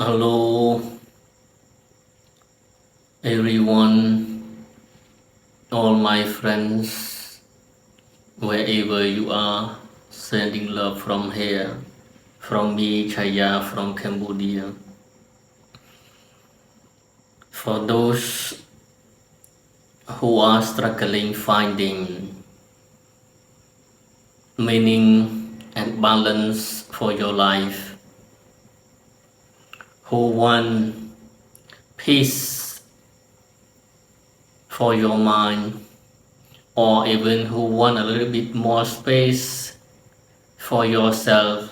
Hello, everyone, all my friends, wherever you are, sending love from here, from me, Chaya, from Cambodia. For those who are struggling finding meaning and balance for your life, who want peace for your mind, or even who want a little bit more space for yourself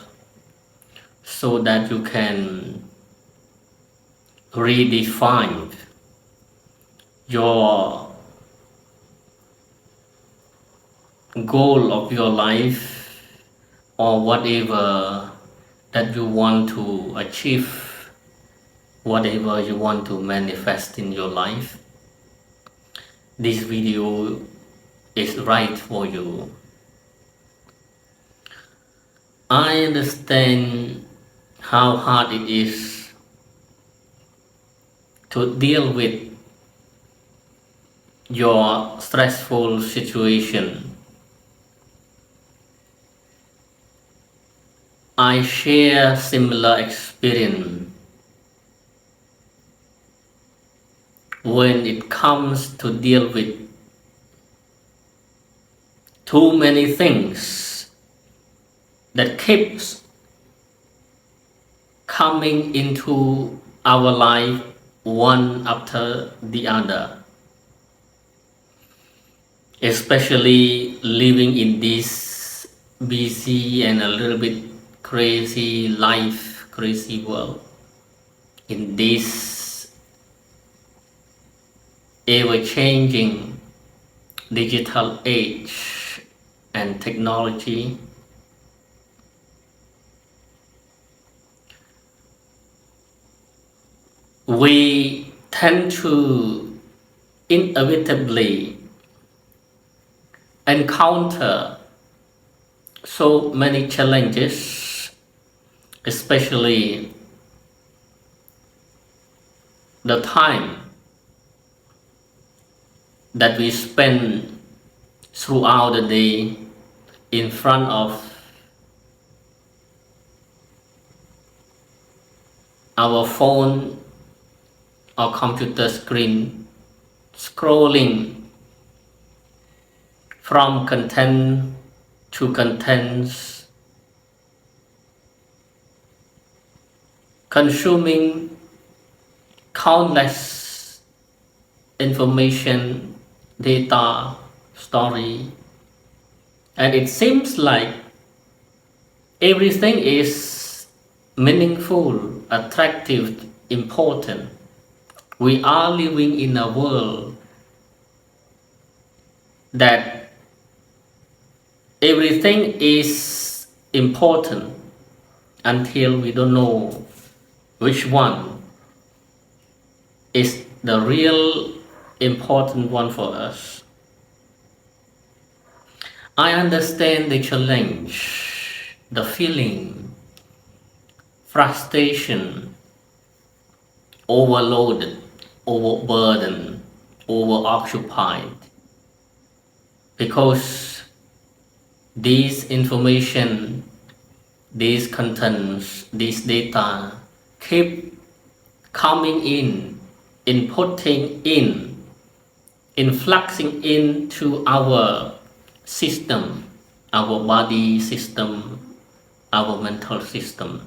so that you can redefine your goal of your life or whatever that you want to achieve, whatever you want to manifest in your life. This video is right for you. I understand how hard it is to deal with your stressful situation. I share similar experience when it comes to deal with too many things that keeps coming into our life one after the other, especially living in this busy and a little bit crazy life, crazy world, in this ever-changing digital age and technology. We tend to inevitably encounter so many challenges, especially the time that we spend throughout the day in front of our phone or computer screen, scrolling from content to contents, consuming countless information, data, story, and it seems like everything is meaningful, attractive, important. We are living in a world that everything is important until we don't know which one is the real important one for us. I understand the challenge, the feeling, frustration, overloaded, overburdened, overoccupied, because these information, these contents, these data keep coming in, inputting in, influxing into our system, our body system, our mental system.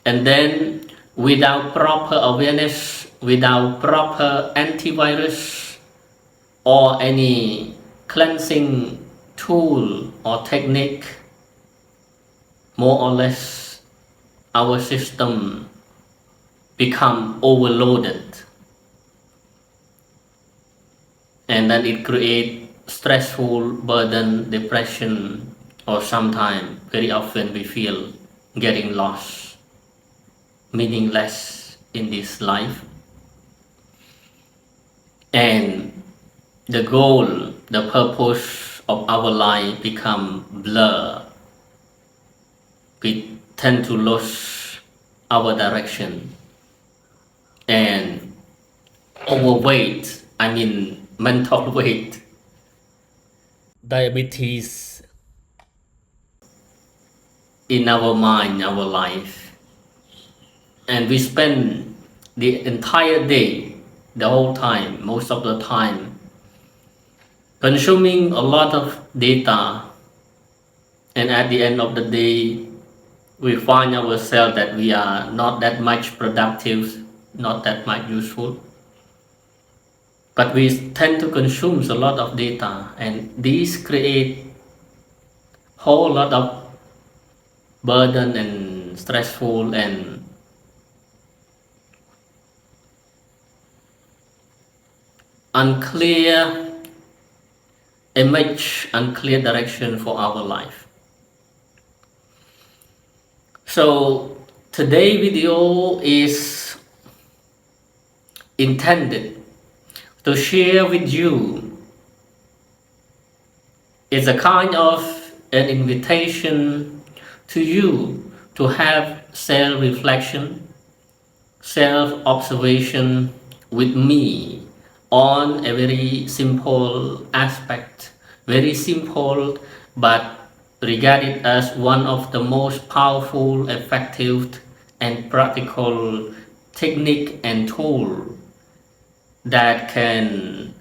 And then without proper awareness, without proper antivirus or any cleansing tool or technique, more or less our system become overloaded, and then it creates stressful burden, depression, or sometimes very often we feel getting lost, meaningless in this life, and the goal, the purpose of our life become blur. We tend to lose our direction. And overweight, I mean mental weight, diabetes in our mind, our life. And we spend the entire day, the whole time, most of the time, consuming a lot of data. And at the end of the day, we find ourselves that we are not that much productive, not that much useful. But we tend to consume a lot of data, and these create whole lot of burden and stressful and unclear image, unclear direction for our life. So today's video is intended to share with you. It's a kind of an invitation to you to have self-reflection, self-observation with me on a very simple aspect, very simple, but regarded as one of the most powerful, effective, and practical technique and tool that can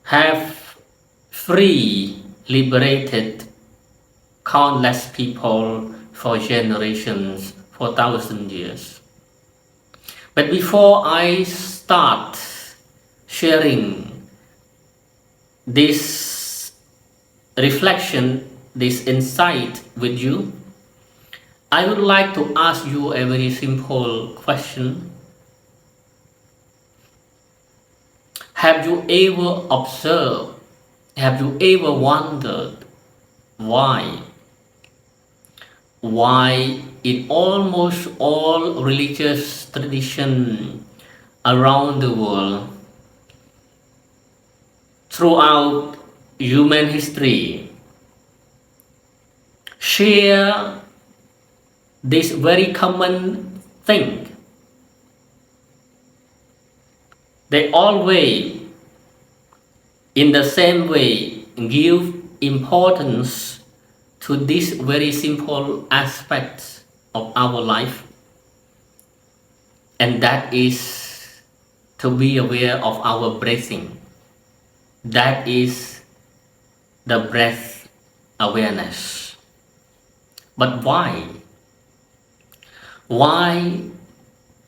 have free, liberated countless people for generations, for 1,000 years. But before I start sharing this reflection, this insight with you, I would like to ask you a very simple question. Have you ever observed, have you ever wondered why in almost all religious traditions around the world, throughout human history, share this very common thing? They always, in the same way, give importance to this very simple aspect of our life, and that is to be aware of our breathing. That is the breath awareness. But why? Why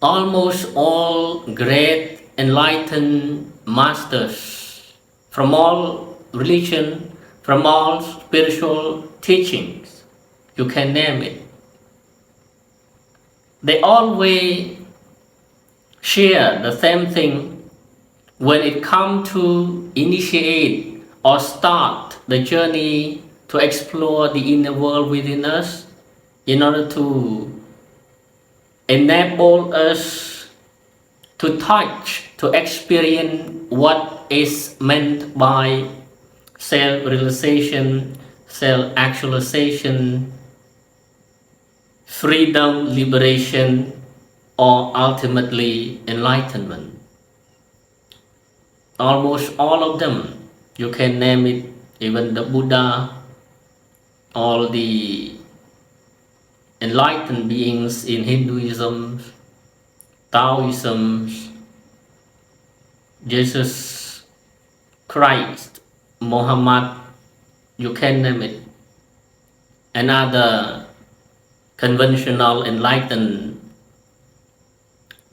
almost all great enlightened masters from all religion, from all spiritual teachings, you can name it, they always share the same thing when it comes to initiate or start the journey to explore the inner world within us, in order to enable us to touch, to experience what is meant by self-realization, self-actualization, freedom, liberation, or ultimately enlightenment. Almost all of them, you can name it, even the Buddha, all the enlightened beings in Hinduism, Taoism, Jesus Christ, Muhammad, you can name it, and other conventional enlightened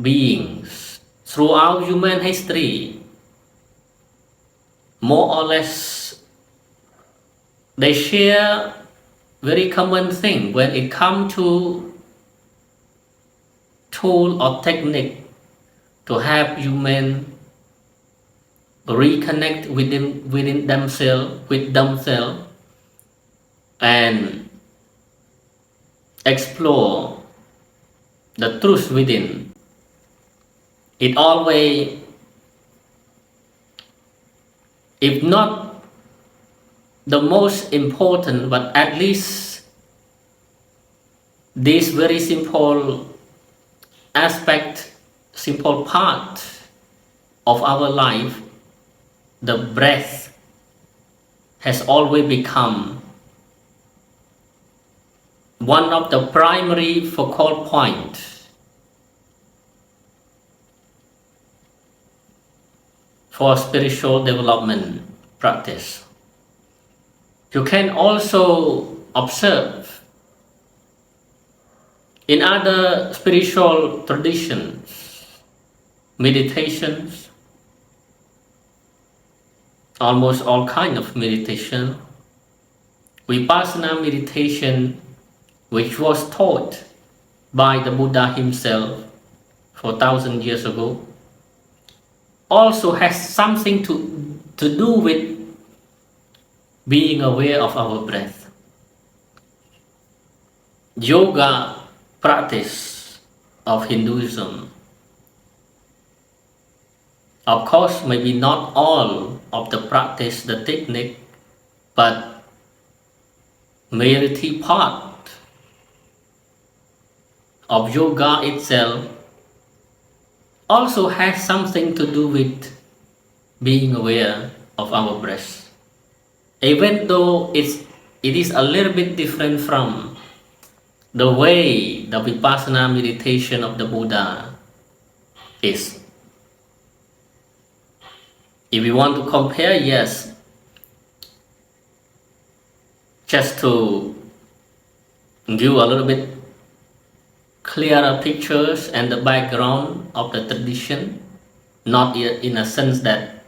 beings throughout human history, more or less, they share very common thing when it comes to tool or technique to help human reconnect within themselves, with themselves, and explore the truth within. It always, if not the most important, but at least this very simple aspect, simple part of our life, the breath has always become one of the primary focal points for spiritual development practice. You can also observe in other spiritual traditions, meditations, almost all kind of meditation, Vipassana meditation, which was taught by the Buddha himself 4,000 years ago, also has something to do with being aware of our breath. Yoga practice of Hinduism, of course, maybe not all of the practice, the technique, but majority part of yoga itself also has something to do with being aware of our breath. Even though it is a little bit different from the way the Vipassana meditation of the Buddha is. If we want to compare, yes, just to give a little bit clearer pictures and the background of the tradition, not in a sense that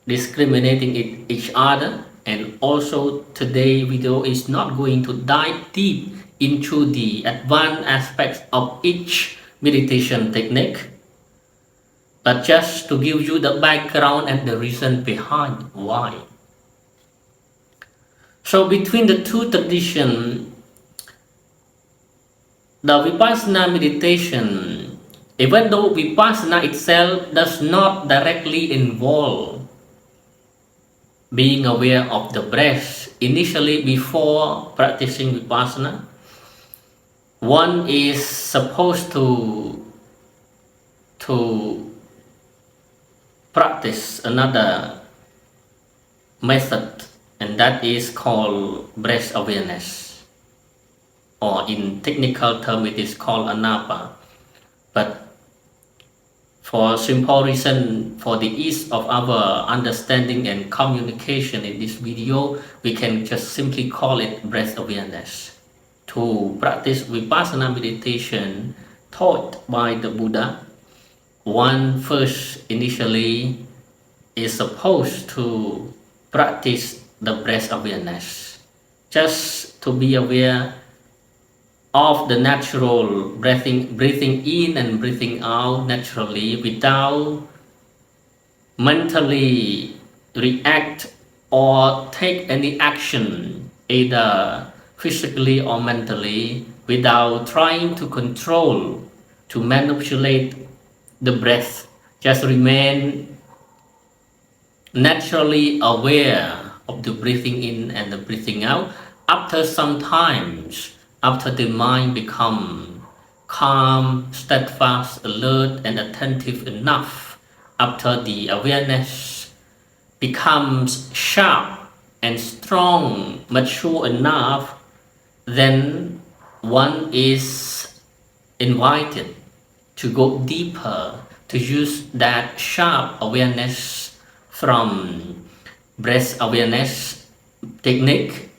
discriminating each other, and also today video is not going to dive deep into the advanced aspects of each meditation technique, but just to give you the background and the reason behind why. So between the two traditions, the Vipassana meditation, even though Vipassana itself does not directly involve being aware of the breath, initially before practicing Vipassana, one is supposed to practice another method, and that is called breath awareness, or in technical term it is called anapa. But for simple reason, for the ease of our understanding and communication in this video, we can just simply call it breath awareness. To practice Vipassana meditation taught by the Buddha, one first initially is supposed to practice the breath awareness, just to be aware of the natural breathing in and breathing out naturally, without mentally react or take any action, either physically or mentally, without trying to control, to manipulate the breath. Just remain naturally aware of the breathing in and the breathing out. After some times, after the mind becomes calm, steadfast, alert, and attentive enough, after the awareness becomes sharp and strong, mature enough, then one is invited to go deeper, to use that sharp awareness from breath awareness technique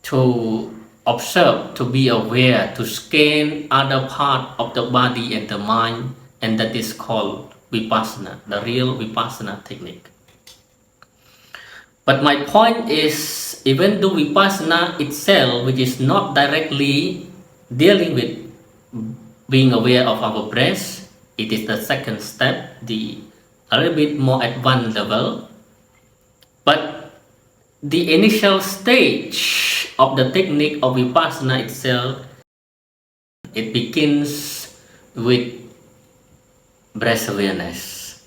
to observe, to be aware, to scan other part of the body and the mind, and that is called Vipassana, the real Vipassana technique. But my point is, even though Vipassana itself, which is not directly dealing with being aware of our breath, it is the second step, a little bit more advanced level. But the initial stage of the technique of Vipassana itself, it begins with breath awareness.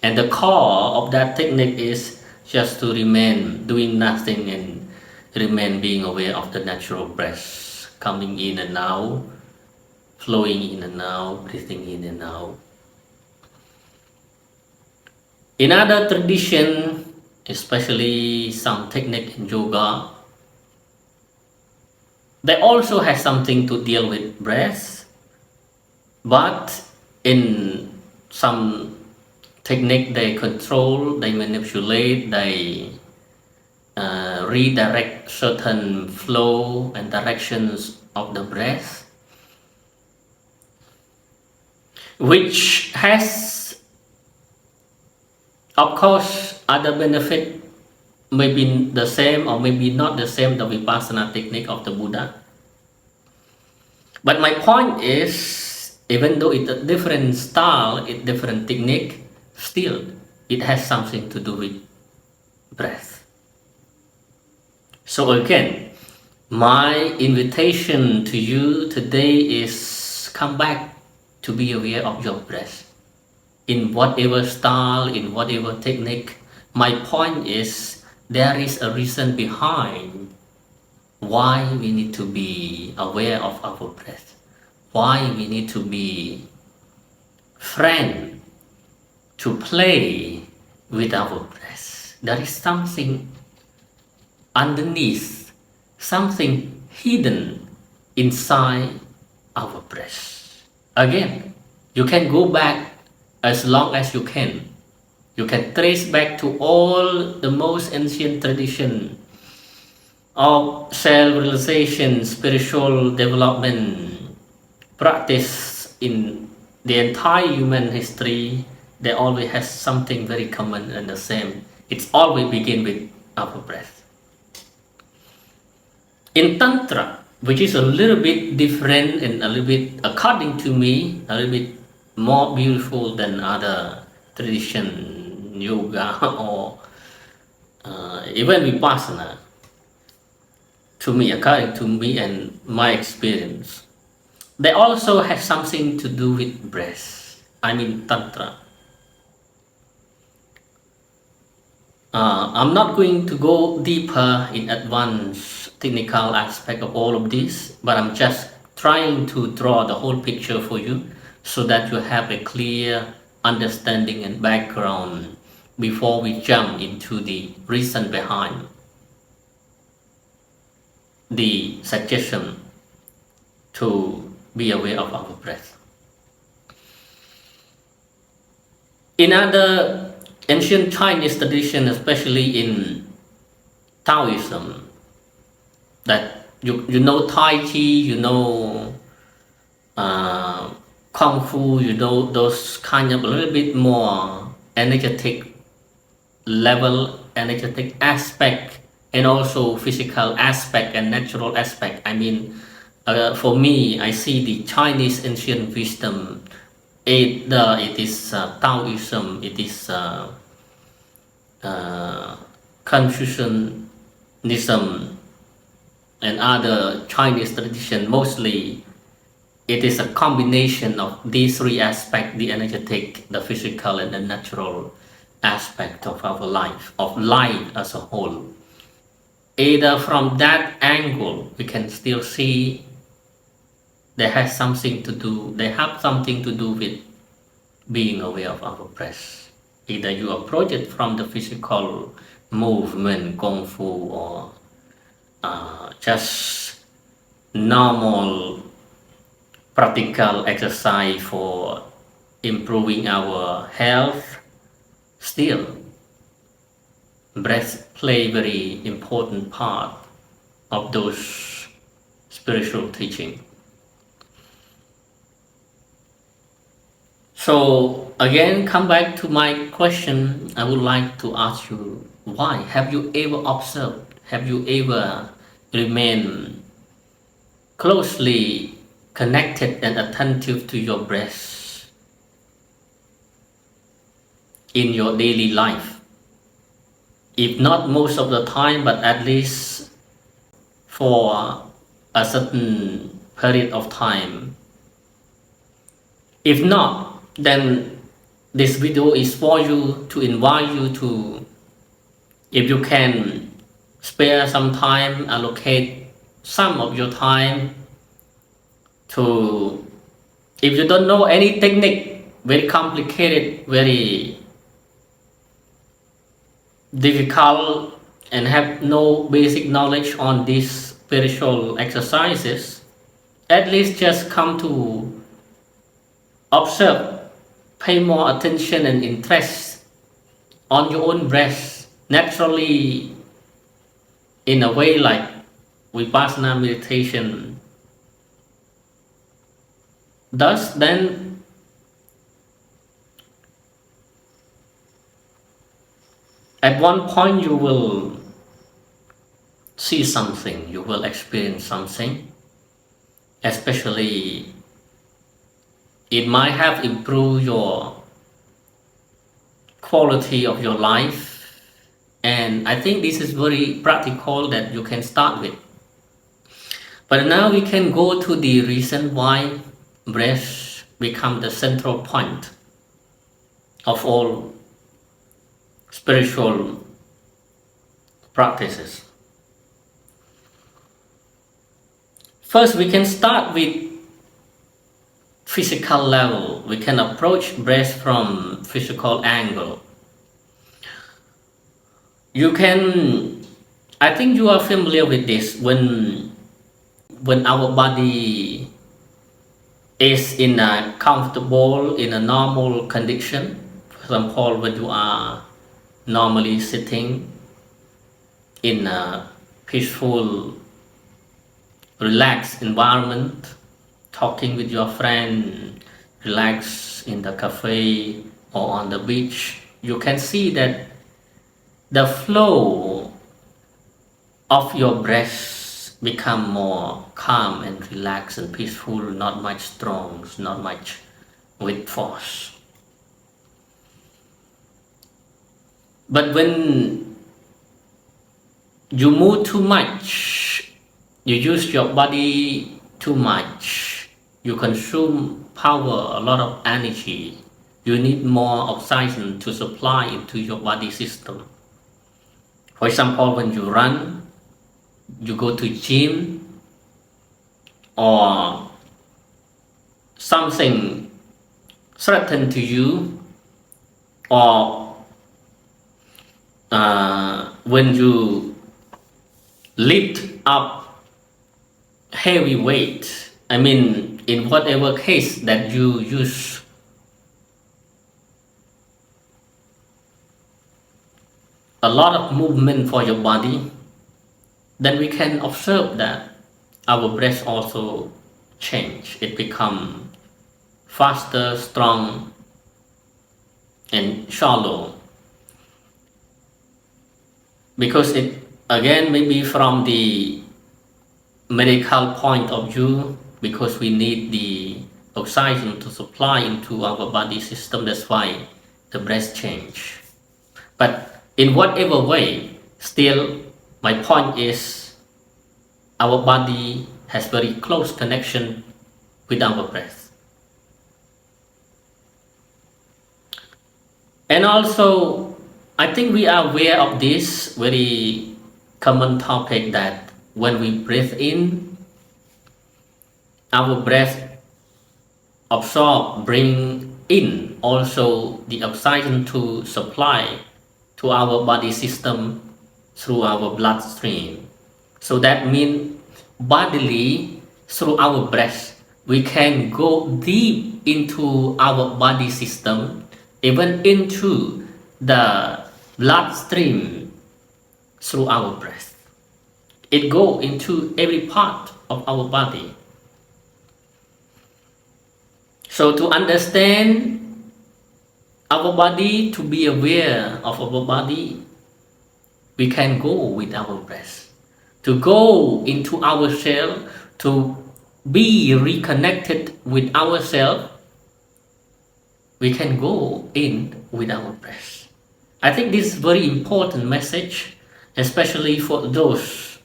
And the core of that technique is just to remain doing nothing and remain being aware of the natural breath coming in and out flowing in and out, breathing in and out. In other tradition, especially some technique in yoga, they also have something to deal with breath, but in some technique they control, they manipulate, they redirect certain flow and directions of the breath, which has, of course, other benefit, maybe the same or maybe not the same, the Vipassana technique of the Buddha. But my point is, even though it's a different style, it's different technique, still it has something to do with breath. So again, my invitation to you today is come back to be aware of your breath. In whatever style, in whatever technique, my point is there is a reason behind why we need to be aware of our breath, why we need to be friend, to play with our breath. There is something underneath, something hidden inside our breath. Again, you can go back as long as you can. You can trace back to all the most ancient tradition of self-realization, spiritual development practice in the entire human history. They always has something very common and the same. It's always begin with our breath. In Tantra, which is a little bit different and a little bit, according to me, a little bit more beautiful than other tradition, yoga or even Vipassana, to me, according to me and my experience, they also have something to do with breath. I mean Tantra. I'm not going to go deeper in advanced technical aspect of all of this, but I'm just trying to draw the whole picture for you so that you have a clear understanding and background before we jump into the reason behind the suggestion to be aware of our breath. In other ancient Chinese tradition, especially in Taoism, that you know Tai Chi, you know Kung Fu, you know those kind of a little bit more energetic level, energetic aspect, and also physical aspect and natural aspect. I mean, for me, I see the Chinese ancient wisdom. It is Taoism, it is Confucianism, and other Chinese tradition. Mostly, it is a combination of these three aspects: the energetic, the physical, and the natural aspect of our life, of life as a whole. Either from that angle, we can still see they have something to do with being aware of our breath. Either you approach it from the physical movement, Kung Fu, or just normal practical exercise for improving our health. Still, breath play very important part of those spiritual teaching. So again, come back to my question. I would like to ask you, why? Have you ever observed? Have you ever remained closely connected and attentive to your breath in your daily life? If not most of the time, but at least for a certain period of time. If not, then this video is for you, to invite you to, if you can spare some time, allocate some of your time to If you don't know any technique, very complicated, very difficult, and have no basic knowledge on these spiritual exercises, at least just come to observe, pay more attention and interest on your own breath naturally, in a way like Vipassana meditation. Thus, then at one point you will see something, you will experience something, especially it might have improved your quality of your life. And I think this is very practical that you can start with. But now we can go to the reason why breath become the central point of all spiritual practices. First, we can start with physical level. We can approach breath from physical angle. You can, I think you are familiar with this, when our body is in a comfortable, in a normal condition. For example, when you are normally sitting in a peaceful, relaxed environment, talking with your friend, relax in the cafe or on the beach, you can see that the flow of your breath become more calm and relaxed and peaceful, not much strong, not much with force. But when you move too much, you use your body too much, you consume power, a lot of energy, you need more oxygen to supply into your body system. For example, when you run, you go to gym, or something threatened to you, or when you lift up heavy weight, I mean, in whatever case that you use a lot of movement for your body, then we can observe that our breath also change. It become faster, strong, and shallow. Because it, again, maybe from the medical point of view, because we need the oxygen to supply into our body system, that's why the breath change. But in whatever way, still my point is our body has very close connection with our breath. And also, I think we are aware of this very common topic that when we breathe in, our breath absorb, bring in also the oxygen to supply to our body system through our bloodstream. So that means bodily, through our breath, we can go deep into our body system, even into the bloodstream through our breath. It go into every part of our body. So to understand our body, to be aware of our body, we can go with our breath. To go into ourselves, to be reconnected with ourselves, we can go in with our breath. I think this is a very important message, especially for those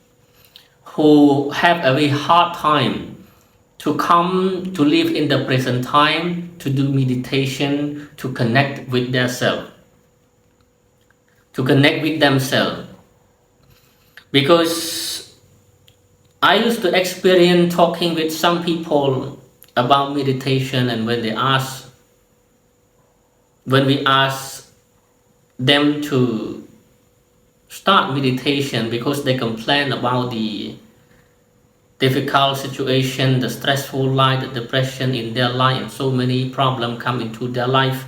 who have a very hard time to come to live in the present time, to do meditation, to connect with their self, to connect with themselves. Because I used to experience talking with some people about meditation, and when we ask them to start meditation because they complain about the difficult situation, the stressful life, the depression in their life, and so many problems come into their life.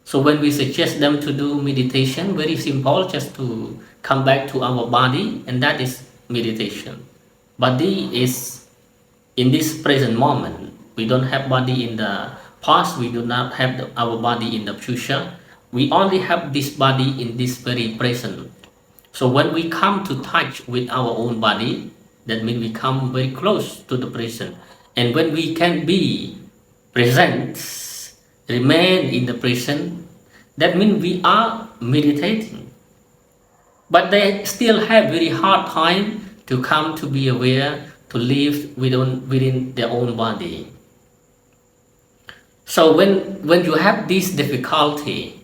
So when we suggest them to do meditation, very simple, just to come back to our body, and that is meditation. Body is in this present moment. We don't have body in the past, we do not have our body in the future. We only have this body in this very present. So when we come to touch with our own body, that means we come very close to the present. And when we can be present, remain in the present, that means we are meditating. But they still have very hard time to come to be aware, to live within their own body. So when you have this difficulty,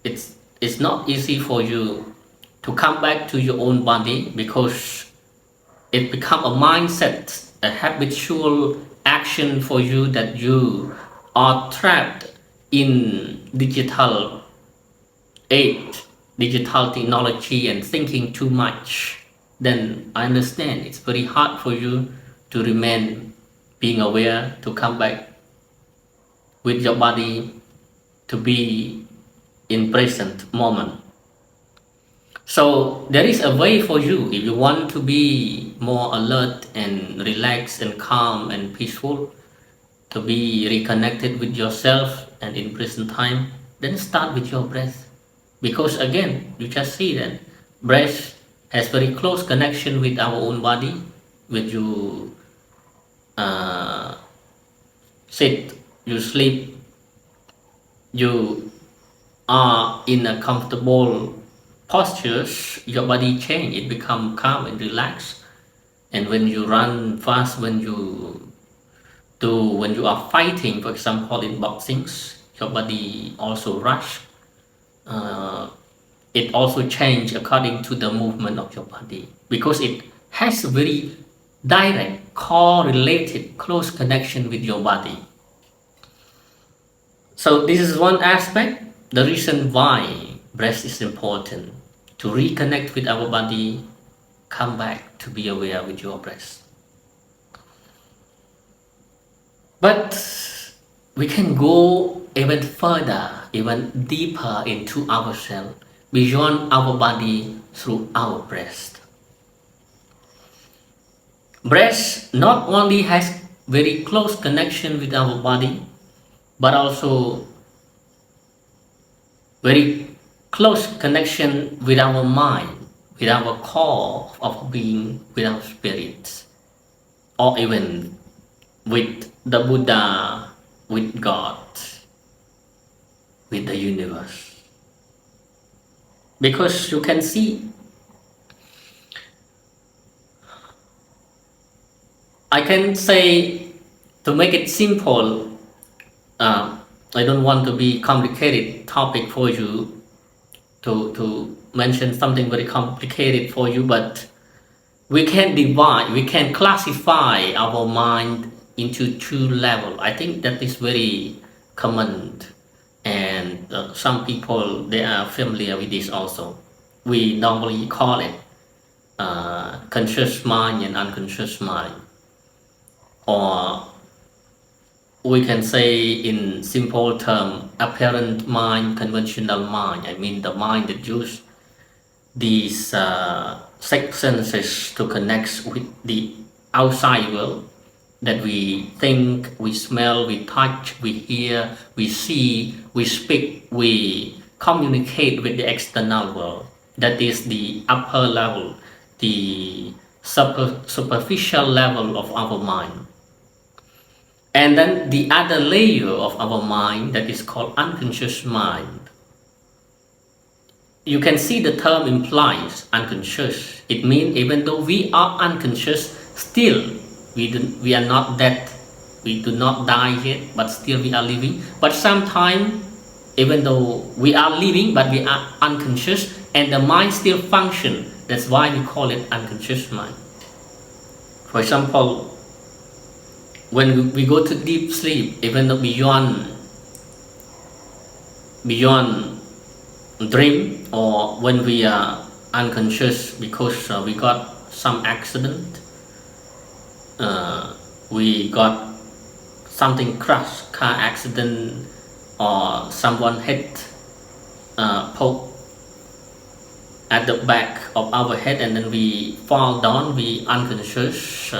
it's not easy for you to come back to your own body, because it becomes a mindset, a habitual action for you, that you are trapped in digital age, digital technology, and thinking too much. Then I understand it's very hard for you to remain being aware, to come back with your body, to be in present moment. So there is a way for you if you want to be more alert and relaxed and calm and peaceful, to be reconnected with yourself and in present time. Then start with your breath, because again, you just see that breath has very close connection with our own body. When you sit, you sleep, you are in a comfortable postures, your body change, it become calm and relaxed. And when you run fast, when you are fighting, for example in boxing, your body also rush. It also change according to the movement of your body, because it has a very direct, correlated, close connection with your body. So this is one aspect, the reason why breath is important, to reconnect with our body, come back to be aware with your breath. But we can go even further, even deeper into ourselves, beyond our body, through our breath. Breath not only has very close connection with our body, but also very close connection with our mind, with our core of being, with our spirit, or even with the Buddha, with God, with the universe. Because you can see, I can say, to make it simple, I don't want to be complicated topic for you, to mention something very complicated for you, but we can divide, we can classify our mind into two levels. I think that is very common, and some people, they are familiar with this also. We normally call it conscious mind and unconscious mind, or we can say in simple term, apparent mind, conventional mind. I mean the mind that use these six senses to connect with the outside world, that we think, we smell, we touch, we hear, we see, we speak, we communicate with the external world. That is the upper level, the superficial level of our mind. And then the other layer of our mind, that is called unconscious mind. You can see the term implies unconscious. It means even though we are unconscious, still we are not dead. We do not die yet, but still we are living. But sometimes, even though we are living, but we are unconscious, and the mind still function. That's why we call it unconscious mind. For example, when we go to deep sleep, even beyond dream, or when we are unconscious because we got some accident, we got something crash, car accident, or someone hit, poke at the back of our head, and then we fall down, we unconscious.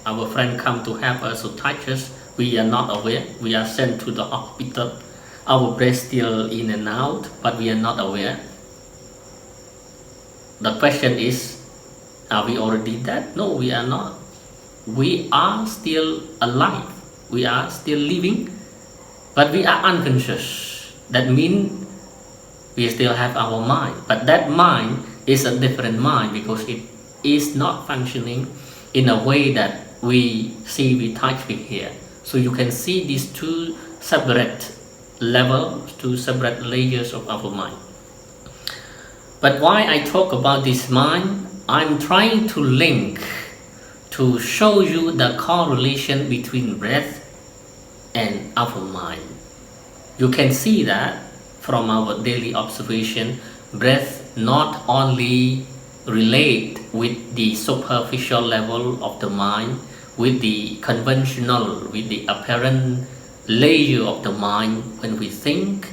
Our friend come to help us, to touch us, we are not aware, we are sent to the hospital, our breath still in and out, but we are not aware. The question is, are we already dead? No, we are not. We are still alive, we are still living, but we are unconscious. That means we still have our mind, but that mind is a different mind because it is not functioning in a way that we see, we touch, we hear. So you can see these two separate levels, two separate layers of our mind. But why I talk about this mind, I'm trying to link, to show you the correlation between breath and our mind. You can see that from our daily observation, breath not only relate with the superficial level of the mind, with the conventional, with the apparent layer of the mind. When we think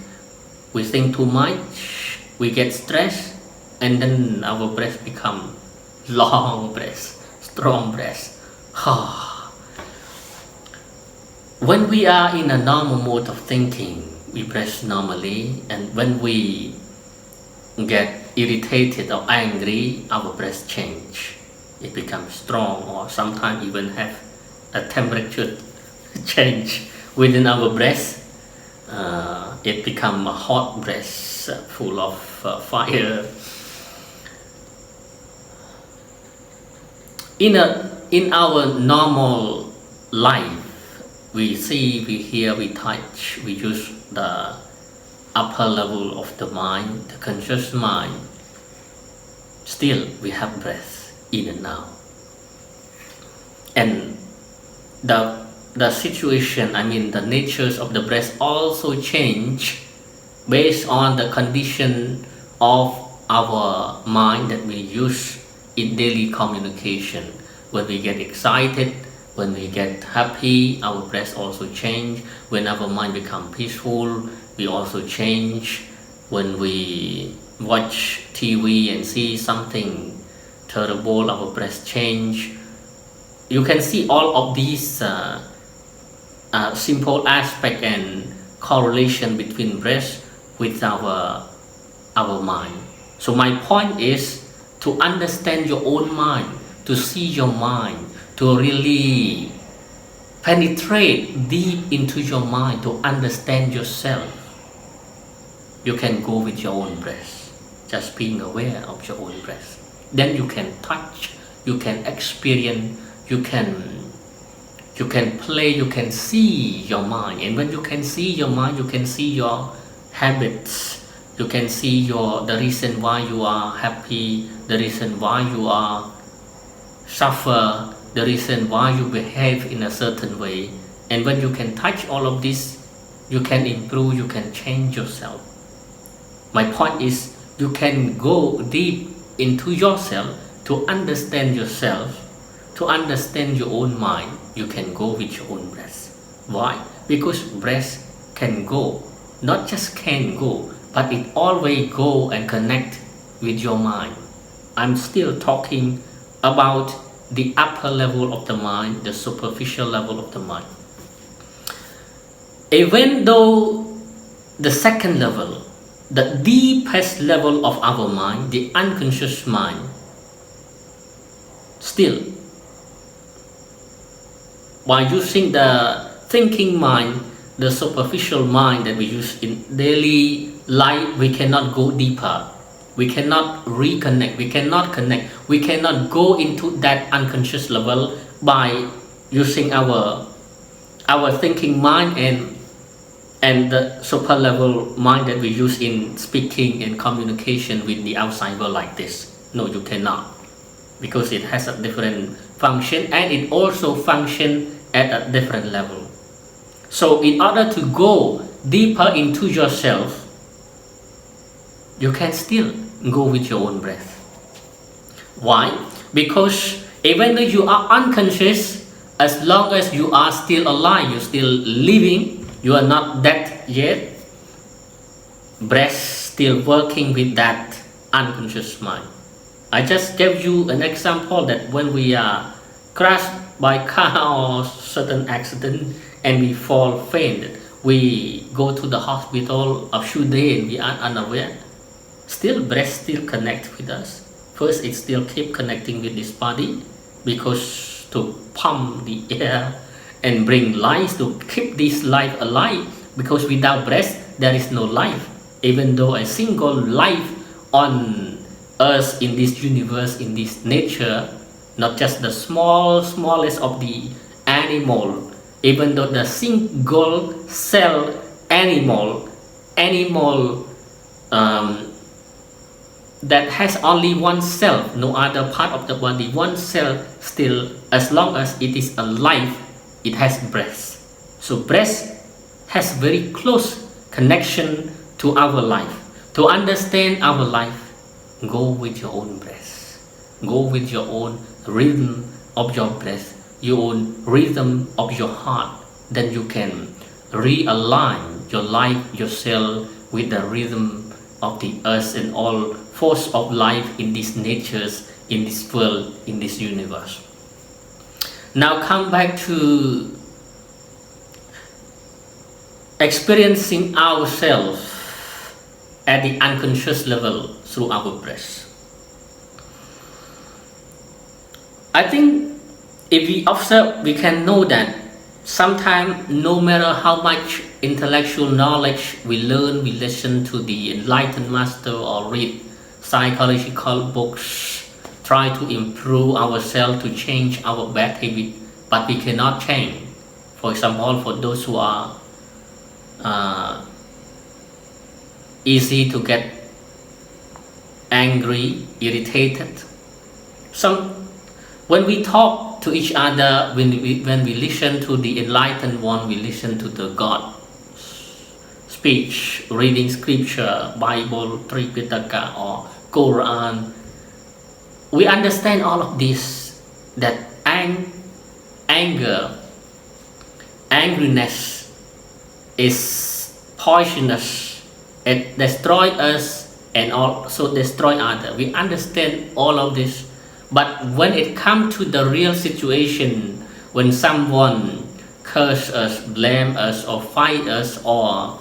too much, we get stressed, and then our breath become long breath, strong breath. When we are in a normal mode of thinking, we breathe normally, and when we get irritated or angry, our breath change. It becomes strong, or sometimes even have a temperature change within our breath. It becomes a hot breath, full of fire. In our normal life, we see, we hear, we touch, we use the upper level of the mind, the conscious mind. Still, we have breath in and out. And the situation, I mean the natures of the breath also change based on the condition of our mind that we use in daily communication. When we get excited, when we get happy, our breath also change. When our mind becomes peaceful, we also change. When we watch TV and see something terrible, our breath change. You can see all of these simple aspect and correlation between breath with our mind. So my point is to understand your own mind, to see your mind, to really penetrate deep into your mind, to understand yourself. You can go with your own breath, just being aware of your own breath. Then you can touch, you can experience, you can play, you can see your mind. And when you can see your mind, you can see your habits, you can see the reason why you are happy, the reason why you are suffer, the reason why you behave in a certain way. And when you can touch all of this, you can improve, you can change yourself. My point is, you can go deep into yourself to understand yourself, to understand your own mind. You can go with your own breath. Why? Because breath can go, not just can go, but it always go and connect with your mind. I'm still talking about the upper level of the mind, the superficial level of the mind. Even though the second level, the deepest level of our mind, the unconscious mind, still, by using the thinking mind, the superficial mind that we use in daily life, we cannot go deeper. We cannot reconnect, we cannot connect, we cannot go into that unconscious level by using our thinking mind and the super level mind that we use in speaking and communication with the outside world like this. No, you cannot, because it has a different function, and it also functions at a different level. So in order to go deeper into yourself, you can still go with your own breath. Why? Because even though you are unconscious, as long as you are still alive, you're still living, you are not dead yet, breath still working with that unconscious mind. I just gave you an example that when we are crashed by car or certain accident and we fall faint, we go to the hospital a few days and we are unaware. Still breath still connect with us. First it still keep connecting with this body because to pump the air and bring life to keep this life alive, because without breath there is no life. Even though a single life on earth, in this universe, in this nature, not just the smallest of the animal, even though the single cell animal that has only one cell, no other part of the body, one cell, still as long as it is alive, it has breath. So breath has very close connection to our life. To understand our life, go with your own breath. Go with your own rhythm of your breath, your own rhythm of your heart. Then you can realign your life, yourself with the rhythm of the earth and all force of life in these natures, in this world, in this universe. Now come back to experiencing ourselves at the unconscious level through our breath. I think if we observe, we can know that sometimes no matter how much intellectual knowledge we learn, we listen to the enlightened master or read psychological books, try to improve ourselves, to change our bad habit, but we cannot change. For example, for those who are easy to get angry, irritated. When we talk to each other, when we listen to the enlightened one, we listen to the God speech, reading scripture, Bible, Tripitaka or Quran, we understand all of this, that angriness is poisonous. It destroys us and also destroy others. We understand all of this, but when it comes to the real situation, when someone curse us, blame us, or fight us, or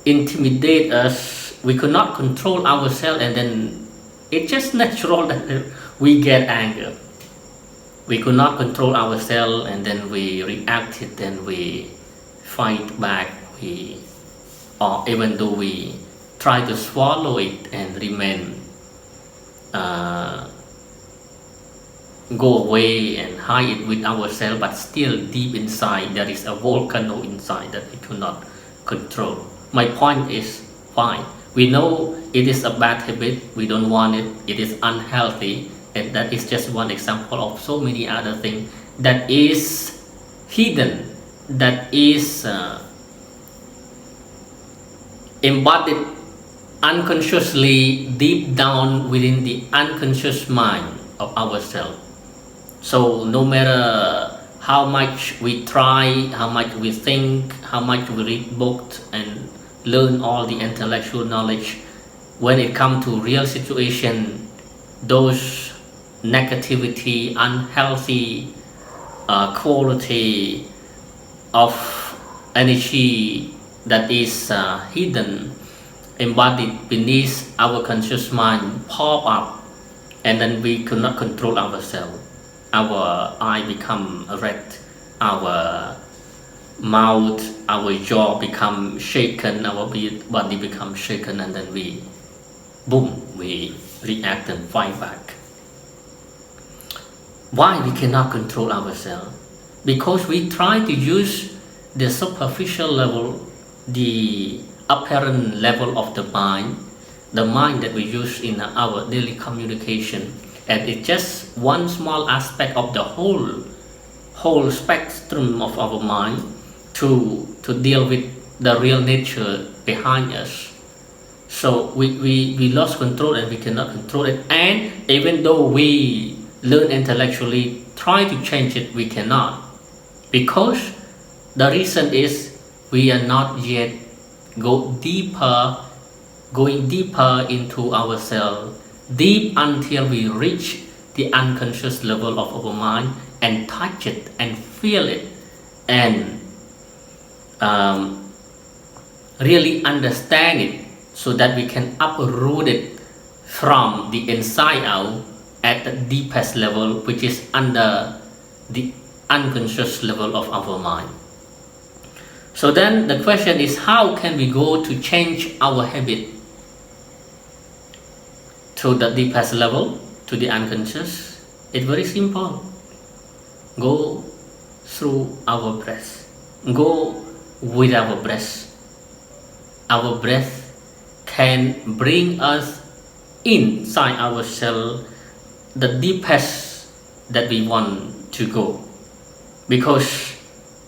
intimidate us, we could not control ourselves, and then it's just natural that we get anger. We could not control ourselves, and then we reacted, then we fight back, or even though we try to swallow it and remain, go away and hide it with ourselves, but still deep inside there is a volcano inside that we cannot control. My point is, fine, we know it is a bad habit, we don't want it, it is unhealthy, and that is just one example of so many other things that is hidden, that is embodied unconsciously deep down within the unconscious mind of ourselves. So no matter how much we try, how much we think, how much we read books and learn all the intellectual knowledge, when it comes to real situation, those negativity, unhealthy quality of energy that is hidden, embodied beneath our conscious mind, pop up, and then we could not control ourselves. Our eye become red, our mouth, our jaw become shaken, our body become shaken, and then we react and fight back. Why we cannot control ourselves? Because we try to use the superficial level, the apparent level of the mind that we use in our daily communication, and it's just one small aspect of the whole spectrum of our mind to deal with the real nature behind us. So we lost control and we cannot control it. And even though we learn intellectually, try to change it, we cannot. Because the reason is we are not yet going deeper into ourselves, deep until we reach the unconscious level of our mind and touch it and feel it and really understand it, so that we can uproot it from the inside out at the deepest level, which is under the unconscious level of our mind. So then the question is, how can we go to change our habit to the deepest level, to the unconscious? It's very simple. Go through our breath. Go with our breath. Our breath can bring us inside ourselves the deepest that we want to go. Because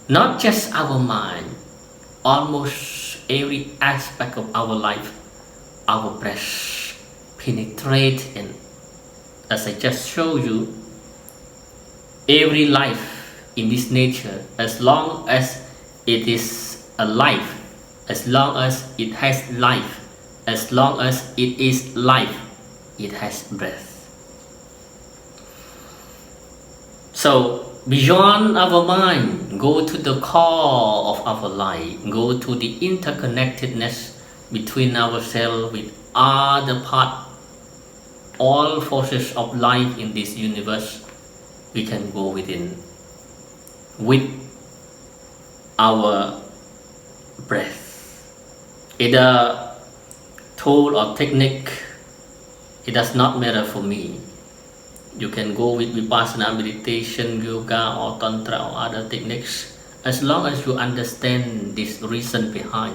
not just our mind, almost every aspect of our life, our breath penetrate in. As I just showed you, every life in this nature, as long as it is alive, as long as it has life, as long as it is life, it has breath. So beyond our mind, go to the core of our life, go to the interconnectedness between ourselves with other part, all forces of life in this universe. We can go within with our breath. Either tool or technique, it does not matter for me. You can go with Vipassana meditation, yoga or Tantra or other techniques, as long as you understand this reason behind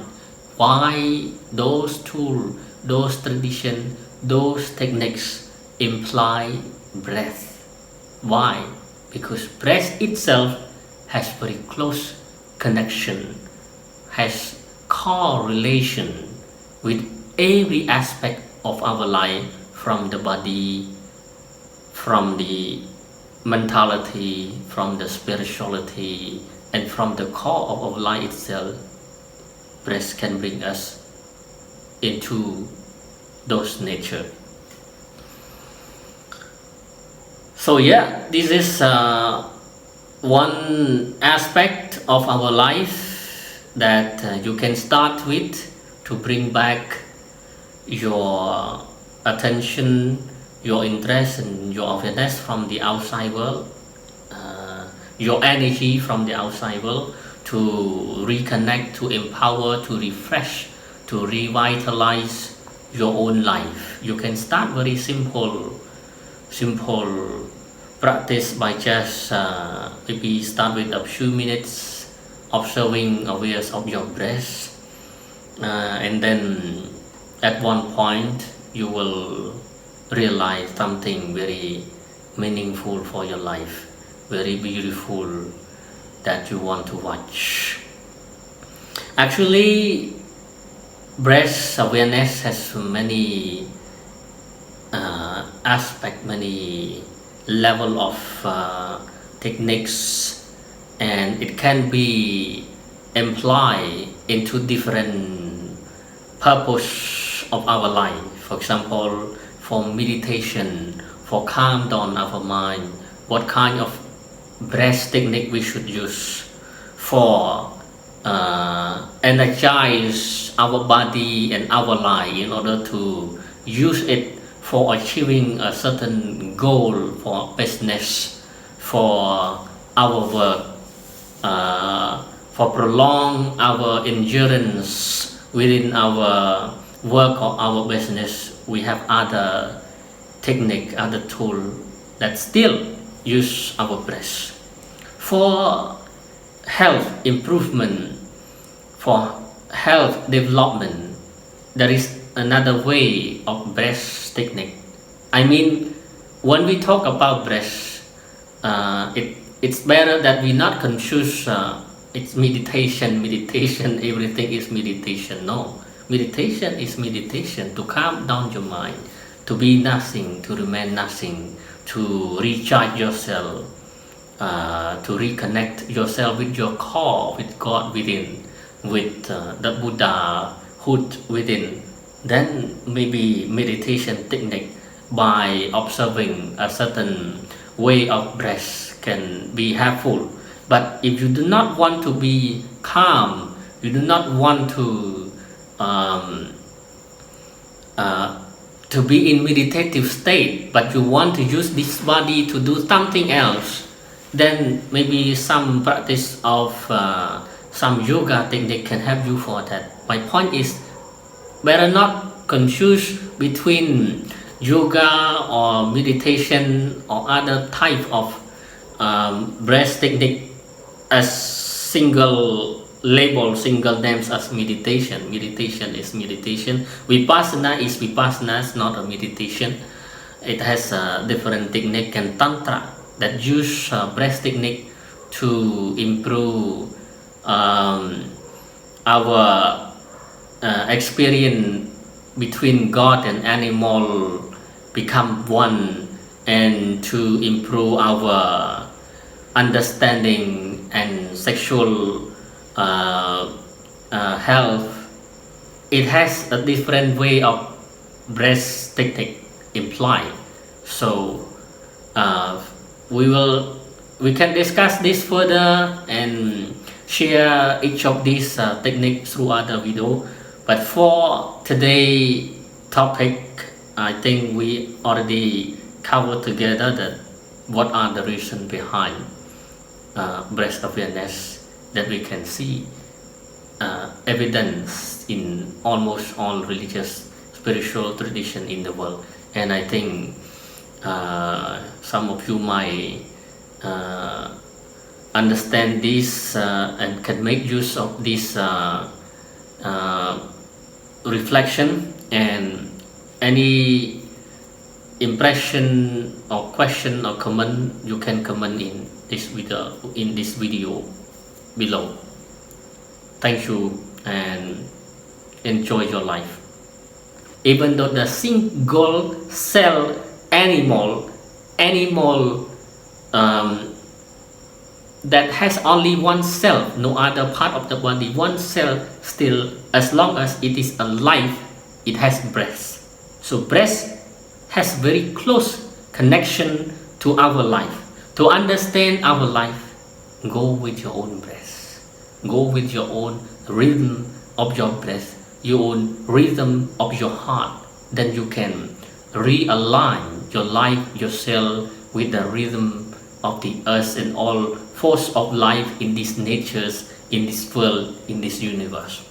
why those tools, those traditions, those techniques imply breath. Why? Because breath itself has very close connection, has correlation with every aspect of our life, from the body, from the mentality, from the spirituality, and from the core of our life itself. Breath can bring us into those nature. So yeah, this is one aspect of our life that you can start with to bring back your attention, your interest and your awareness from the outside world, your energy from the outside world, to reconnect, to empower, to refresh, to revitalize your own life. You can start very simple practice by just maybe start with a few minutes observing awareness of your breath, and then at one point you will realize something very meaningful for your life, very beautiful, that you want to watch. Actually, breath awareness has many aspects, many level of techniques, and it can be employed into different purpose of our life. For example, for meditation, for calm down our mind, what kind of breath technique we should use, for energize our body and our life in order to use it for achieving a certain goal, for business, for our work, for prolong our endurance within our work or our business. We have other technique, other tool that still use our breath. For health improvement, for health development, there is another way of breath technique. I mean, when we talk about breath, it it's better that we not confuse it's meditation, everything is meditation. No, meditation is meditation, to calm down your mind, to be nothing, to remain nothing, to recharge yourself, to reconnect yourself with your core, with God within, with the Buddhahood within. Then maybe meditation technique by observing a certain way of breath can be helpful. But if you do not want to be calm, you do not want um, to be in meditative state, but you want to use this body to do something else, then maybe some practice of some yoga technique can help you for that. My point is, better not confuse between yoga or meditation or other type of breath technique as single label, single names as meditation. Meditation is meditation. Vipassana is vipassana, it's not a meditation. It has a different technique, and tantra that use breath technique to improve our experience between God and animal become one, and to improve our understanding and sexual health. It has a different way of breath technique implied. So we can discuss this further and share each of these techniques through other video. But for today topic, I think we already covered together that what are the reasons behind breath awareness, that we can see evidence in almost all religious spiritual tradition in the world. And I think some of you might understand this and can make use of this reflection. And any impression or question or comment, you can comment in this video below. Thank you and enjoy your life. Even though the single cell animal that has only one cell, no other part of the body, one cell, still, as long as it is alive, it has breath. So breath has very close connection to our life. To understand our life, go with your own breath, go with your own rhythm of your breath, your own rhythm of your heart. Then you can realign your life, yourself, with the rhythm of the earth and all force of life in these natures, in this world, in this universe.